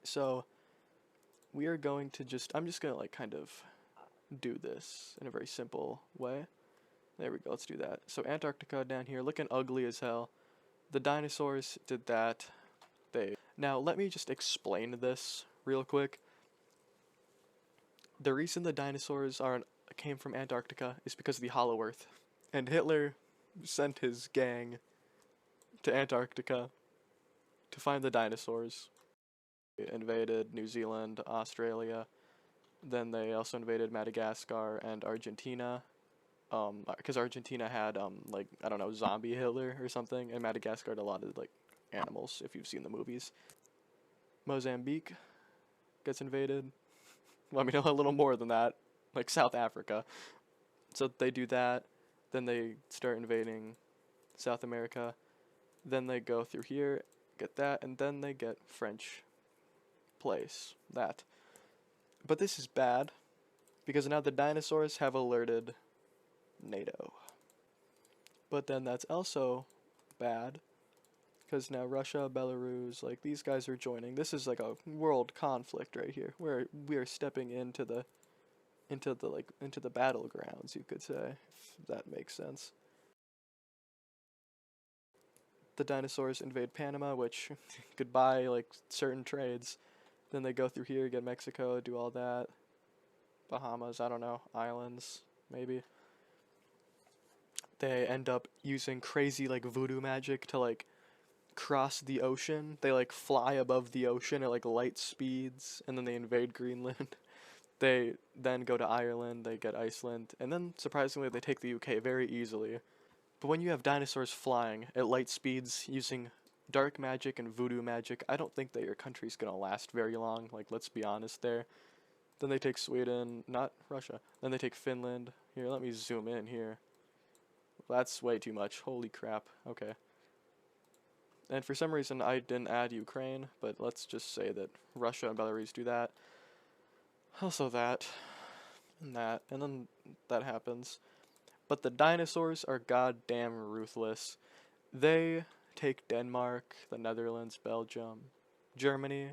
So we are going to I'm just gonna like kind of do this in a very simple way. There we go, let's do that. So Antarctica down here, looking ugly as hell. The dinosaurs did that. Now let me just explain this real quick. The reason the dinosaurs came from Antarctica is because of the Hollow Earth. And Hitler sent his gang to Antarctica to find the dinosaurs. They invaded New Zealand, Australia. Then they also invaded Madagascar and Argentina. Because Argentina had like I don't know, zombie Hitler or something, and Madagascar had a lot of like animals if you've seen the movies. Mozambique gets invaded. Let me know a little more than that, like South Africa. So they do that, then they start invading South America, then they go through here, get that, and then they get French place, that. But this is bad, because now the dinosaurs have alerted NATO. But then that's also bad, because now Russia, Belarus, like these guys are joining. This is like a world conflict right here, where we are stepping into the battlegrounds, you could say, if that makes sense. The dinosaurs invade Panama, which goodbye like certain trades. Then they go through here, get Mexico, do all that. Bahamas, I don't know, islands, maybe. They end up using crazy like voodoo magic to like cross the ocean. They like fly above the ocean at like light speeds, and then they invade Greenland. They then go to Ireland, they get Iceland, and then surprisingly they take the UK very easily. But when you have dinosaurs flying at light speeds using dark magic and voodoo magic, I don't think that your country's gonna last very long, like let's be honest there. Then they take Sweden, not Russia. Then they take Finland. Here, let me zoom in here. That's way too much. Holy crap. Okay. And for some reason I didn't add Ukraine, but let's just say that Russia and Belarus do that. Also that, and then that happens. But the dinosaurs are goddamn ruthless. They take Denmark, the Netherlands, Belgium, Germany.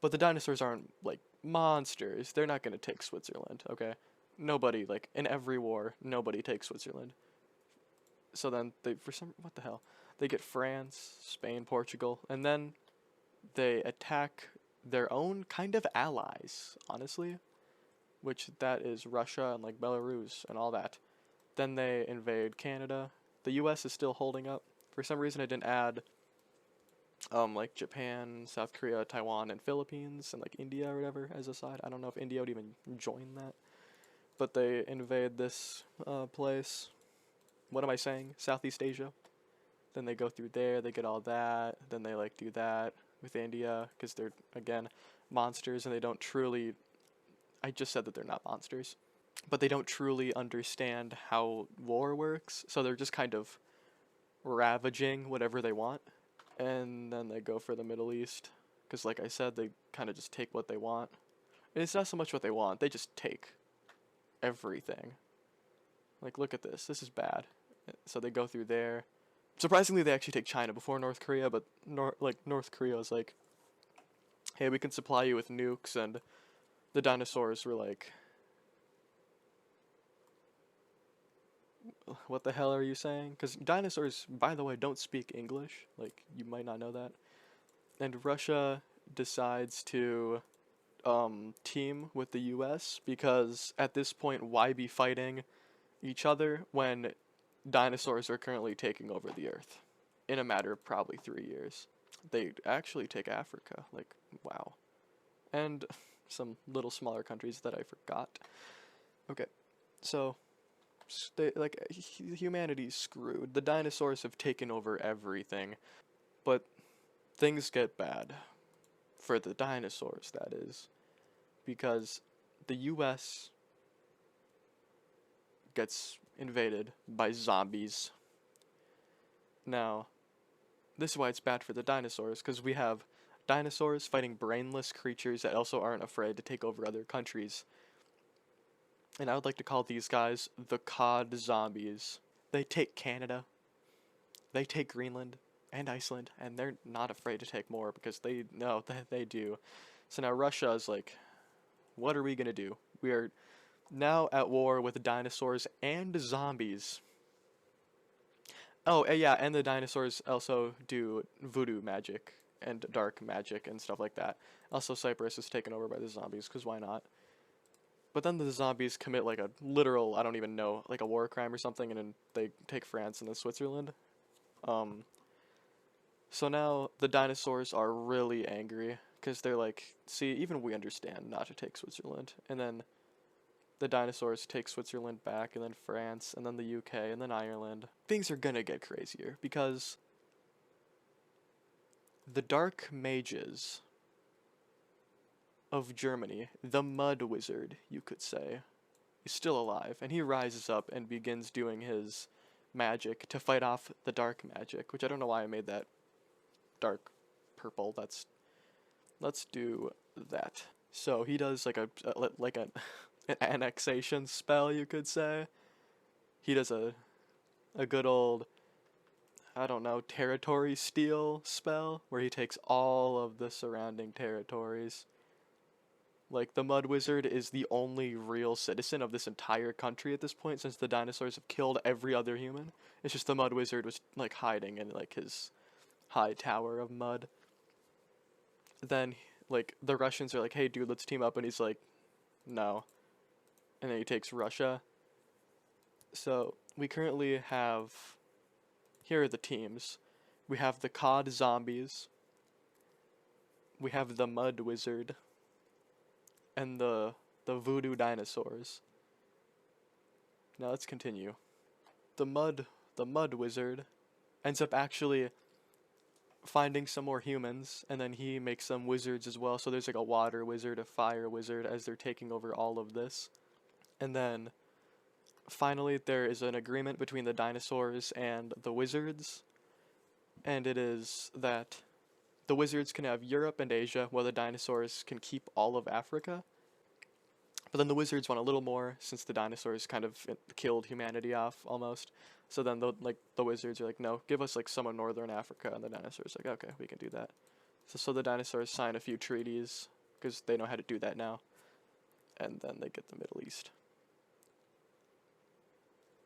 But the dinosaurs aren't like monsters. They're not gonna take Switzerland, okay? Nobody, like in every war, nobody takes Switzerland. So then what the hell? They get France, Spain, Portugal, and then they attack their own kind of allies, honestly, which that is Russia and like Belarus and all that. Then they invade Canada. The US is still holding up. For some reason I didn't add like Japan, South Korea, Taiwan, and Philippines, and like India or whatever as a side. I don't know if India would even join that. But they invade this place. What am I saying? Southeast Asia. Then they go through there, they get all that. Then they like do that with India because they're again monsters and they don't truly. I just said that they're not monsters, but they don't truly understand how war works. So they're just kind of ravaging whatever they want. And then they go for the Middle East because, like I said, they kind of just take what they want. And it's not so much what they want; they just take everything. Like, look at this. This is bad. So they go through there. Surprisingly, they actually take China before North Korea, but North Korea is like, hey, we can supply you with nukes, and the dinosaurs were like, what the hell are you saying? Because dinosaurs, by the way, don't speak English. Like, you might not know that. And Russia decides to team with the US because at this point, why be fighting each other when dinosaurs are currently taking over the Earth in a matter of probably 3 years? They actually take Africa. Like, wow. And some little smaller countries that I forgot. Okay, so humanity's screwed. The dinosaurs have taken over everything, but things get bad for the dinosaurs, that is, because the US gets invaded by zombies. Now, this is why it's bad for the dinosaurs, because we have dinosaurs fighting brainless creatures that also aren't afraid to take over other countries. And I would like to call these guys the COD zombies. They take Canada, they take Greenland, and Iceland, and they're not afraid to take more because they know that they do. So now Russia is like, what are we gonna do? We are now at war with dinosaurs and zombies. Oh, yeah, and the dinosaurs also do voodoo magic and dark magic and stuff like that. Also, Cyprus is taken over by the zombies, because why not? But then the zombies commit like a literal, I don't even know, like a war crime or something, and then they take France and then Switzerland. Um, so now the dinosaurs are really angry, because they're like, see, even we understand not to take Switzerland. And then the dinosaurs take Switzerland back, and then France, and then the UK, and then Ireland. Things are gonna get crazier, because the Dark Mages of Germany, the Mud Wizard, you could say, is still alive, and he rises up and begins doing his magic to fight off the dark magic, which I don't know why I made that dark purple. Let's do that. So he does like an annexation spell, you could say. He does a good old, I don't know, territory steal spell where he takes all of the surrounding territories. Like, the Mud Wizard is the only real citizen of this entire country at this point, since the dinosaurs have killed every other human. It's just the Mud Wizard was, like, hiding in, like, his high tower of mud. Then, like, the Russians are like, hey, dude, let's team up, and he's like, no. And then he takes Russia. So, we currently have, here are the teams. We have the Cod Zombies. We have the Mud Wizard. And the Voodoo Dinosaurs. Now let's continue. The Mud Wizard ends up actually finding some more humans, and then he makes some wizards as well. So there's like a water wizard, a fire wizard, as they're taking over all of this. And then finally there is an agreement between the dinosaurs and the wizards, and it is that the wizards can have Europe and Asia, while the dinosaurs can keep all of Africa. But then the wizards want a little more, since the dinosaurs kind of killed humanity off, almost. So then the wizards are like, no, give us like some of northern Africa, and the dinosaurs are like, okay, we can do that. So the dinosaurs sign a few treaties, because they know how to do that now. And then they get the Middle East.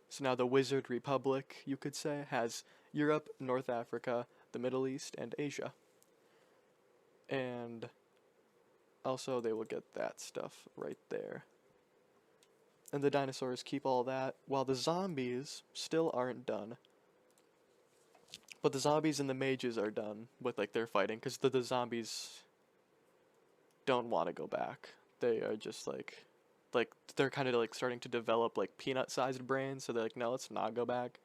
So now the Wizard Republic, you could say, has Europe, North Africa, the Middle East, and Asia. And also they will get that stuff right there. And the dinosaurs keep all that, while the zombies still aren't done. But the zombies and the mages are done with like their fighting, because the zombies don't want to go back. They are just like they're kind of like starting to develop like peanut-sized brains, so they're like, no, let's not go back.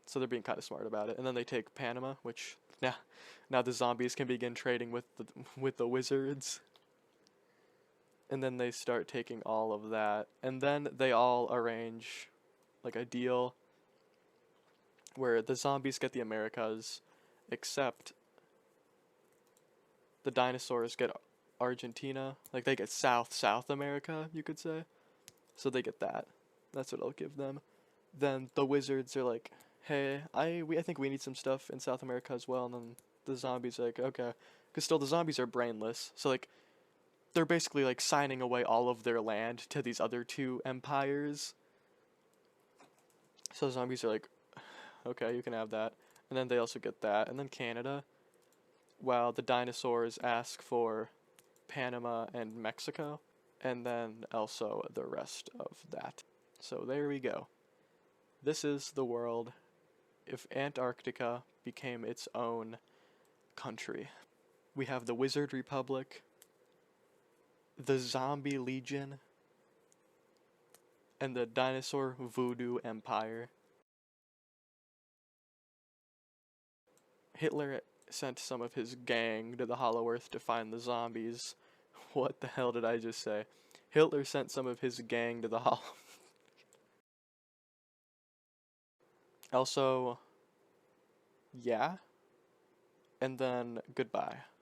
So they're being kind of smart about it. And then they take Panama, which now the zombies can begin trading with the wizards. And then they start taking all of that. And then they all arrange like a deal where the zombies get the Americas, except the dinosaurs get Argentina. Like, they get South America, you could say. So they get that. That's what I'll give them. Then the wizards are like, hey, I think we need some stuff in South America as well. And then the zombies are like, okay. Because still, the zombies are brainless. So, like, they're basically, like, signing away all of their land to these other two empires. So the zombies are like, okay, you can have that. And then they also get that. And then Canada, while the dinosaurs ask for Panama and Mexico. And then also the rest of that. So there we go. This is the world if Antarctica became its own country. We have the Wizard Republic, the Zombie Legion, and the Dinosaur Voodoo Empire. Hitler sent some of his gang to the Hollow Earth to find the zombies. What the hell did I just say? Hitler sent some of his gang to the Hollow... Also, yeah. And then, goodbye.